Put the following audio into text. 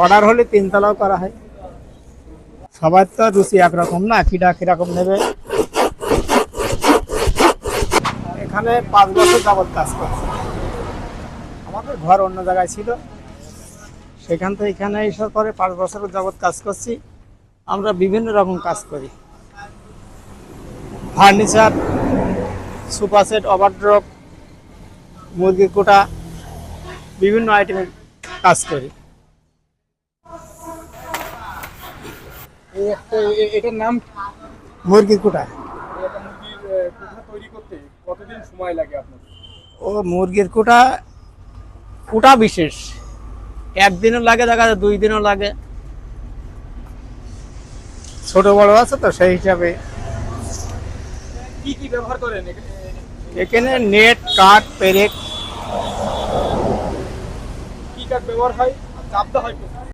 Order হলে 3 তলাও করা হয়। সবার তো রুচি একরকম না, কিরকম নেবে। এখানে 5 বছর যাবত কাজ করছি। আমাদের ঘর অন্য জায়গায় ছিল, সেখান থেকে এখানে এসে পরে 5 বছর যাবত কাজ করছি। আমরা বিভিন্ন রকম কাজ করি, ফার্নিচার, সোফা সেট, ওভারড্রপ, মুরগির কোটা, বিভিন্ন আইটেমের কাজ করি। এটার নাম কি? মুরগির কোটা। এটা মুরগির কোঠা তৈরি করতে কতদিন সময় লাগে আপনার? ও মুরগির কোটা কোটা বিশেষ, একদিনও লাগে, দেখা যায় 2 দিনও লাগে। ছোট বড় আছে তো, সেই হিসাবে কি কি ব্যবহার করেন এখানে নেট, কাঠ, পেরেক। কি কাঠ ব্যবহার হয় আর চাপ দেওয়া হয় কোথায়?